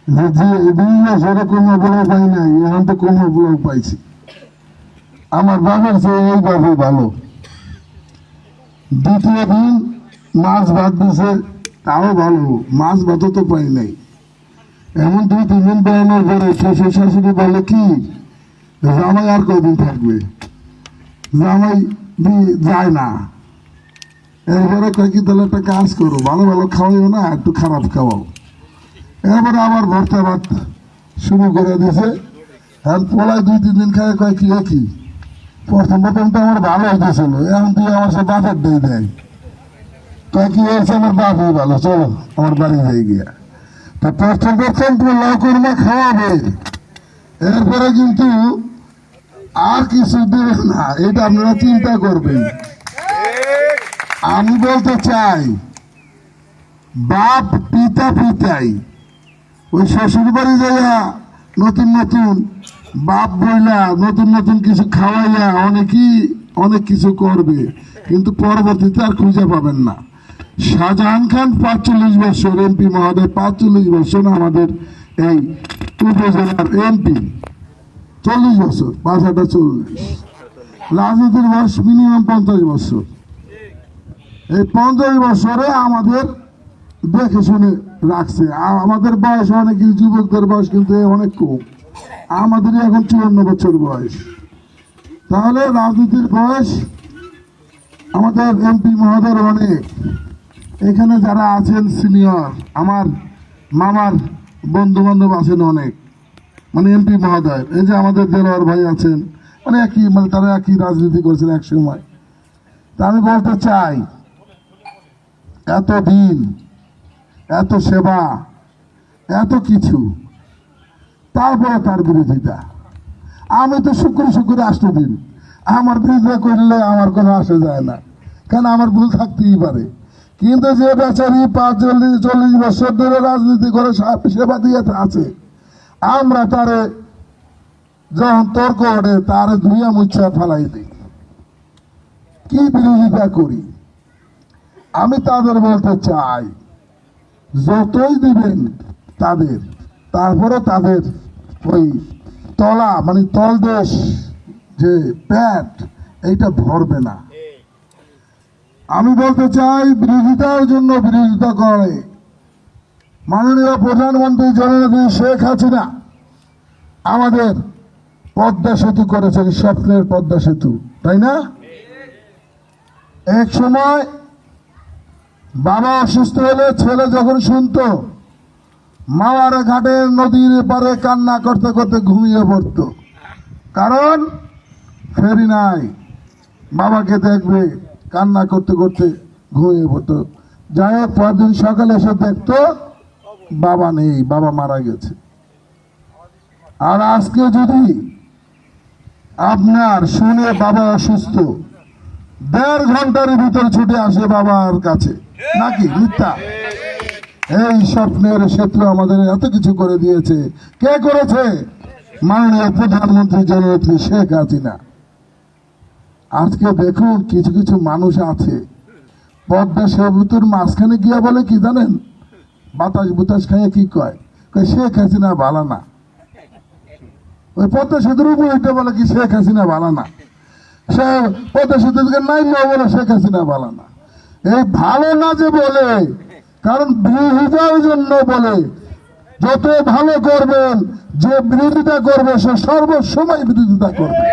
যে 2 বছরে কোনো ব্লক পাই নাই, এখন তো কোনো ব্লক পাইছি। আমার বাবার চেয়ে এই বাবু ভালো। দ্বিতীয় দিন মাছ ভাত দিছে, তাও ভালো, মাছ ভাতও তো পাই নাই। এমন 2-3 দিন বেড়ানোর পরে শ্বশুর শাশুড়ি বলে কি, জামাই আর কয়দিন থাকবে, জামাই যায় না। এরপরে কয় কি, তাহলে একটা কাজ করো, ভালো ভালো খাওয়াইও না, একটু খারাপ খাওয়াও। এরপরে আবার ভর্তা ভাত শুরু করে দিয়েছে। এখন পোলায় 2-3 দিন খায়, কয় কি কি প্রথম প্রথম তো আমার ভালো হইতেছিল, এখন তুই আমার সাথে বাপের দিয়ে দেয়, কয় কি হয়েছে, আমার বাপই ভালো, চলো আমার বাড়ি হয়ে গিয়া। তো প্রথম প্রথম পোলাও কোরমা খাওয়াবে, এরপরে কিন্তু আর কিছু দেবে না, এটা আপনারা চিন্তা করবেন। আমি বলতে চাই, বাপ পিতা পিতাই, ওই শ্বশুর বাড়ি যাইয়া নতুন নতুন বাপ বইলা নতুন নতুন কিছু খাওয়াইয়া অনেক কিছু করবে, কিন্তু পরবর্তীতে আর খুঁজে পাবেন না। শাহজাহান খান 45 বছর এমপি মহোদয়, 45 বছর আমাদের এই উপজেলার এমপি, 40 বছর, 5-40। রাজনীতির বয়স মিনিমাম 50 বছর। এই 50 বছরে আমাদের দেখে শুনে রাখছে। আমাদের বয়স অনেক, যুবকদের বয়স কিন্তু অনেক কম, আমাদের এখন 54 বছর বয়স। তাহলে রাজনীতির বয়স আমাদের এমপি মহোদয় অনেক। এখানে যারা আছেন সিনিয়র, আমার মামার বন্ধু বান্ধব আছেন অনেক, মানে এমপি মহোদয়, এই যে আমাদের দেলোয়ার ভাই আছেন, মানে একই, মানে তারা একই রাজনীতি করেছেন এক সময়। তা আমি বলতে চাই, এত দিন, এত সেবা, এত কিছু, তারপরে তার বিরোধিতা। আমি তো শুক্র আসতে দিন, আমার বিরোধিতা করলে আমার কোনো আসে যায় না, কেন আমার ভুল থাকতেই পারে। কিন্তু যে বেচারি 45-40 বছর ধরে রাজনীতি করে সেবা দিয়ে আছে, আমরা তারে যখন তর্ক ওঠে তারে ধুইয়া মুচ্ছা ফেলাই দিই, কি বিরোধিতা করি। আমি তাদের বলতে চাই, যতই দিবেন তাদের, তারপরে তাদের ওই তলা, মানে তলদেশ যে পেট, এইটা ভরবে না। আমি বলতে চাই, বিরোধিতার জন্য বিরোধিতা করে মাননীয় প্রধানমন্ত্রী জননেত্রী শেখ হাসিনা আমাদের পদ্মা সেতু করেছেন, স্বপ্নের পদ্মা সেতু, তাই না? এক সময় বাবা অসুস্থ হলে ছেলে যখন শুনতো, মাওয়ার ঘাটে নদীর পারে কান্না করতে করতে ঘুমিয়ে পড়ত, কারণ ফেরি নাই, বাবাকে দেখবে, কান্না করতে করতে ঘুমিয়ে পড়তো। যাই হোক, পরদিন সকালে এসে দেখতো বাবা নেই, বাবা মারা গেছে। আর আজকে যদি আপনার শুনে বাবা অসুস্থ, 1.5 ঘন্টার ভিতর ছুটে আসে বাবার কাছে, নাকি মিথ্যা? এই স্বপ্নের সেতু আমাদের এত কিছু করে দিয়েছে, কে করেছে? মাননীয় প্রধানমন্ত্রী জননেত্রী শেখ হাসিনা। আজকে দেখুন, কিছু কিছু মানুষ আছে পদ্মা সেতুর মাঝখানে গিয়া বলে কি জানেন, বাতাস বুতাস খাইয়ে কি কয়, শেখ হাসিনা ভালো না। ওই পদ্মা সেতুর উপরে বলে কি শেখ হাসিনা ভালো না, সে পদ্মা সেতু থেকে নাই বলে শেখ হাসিনা ভালো না। এই ভালো না যে বলে, কারণ বিরোধিতার জন্য বলে। যত ভালো করবেন, যে বিরোধিতা করবে সে সর্বসময় বিরোধিতা করবে।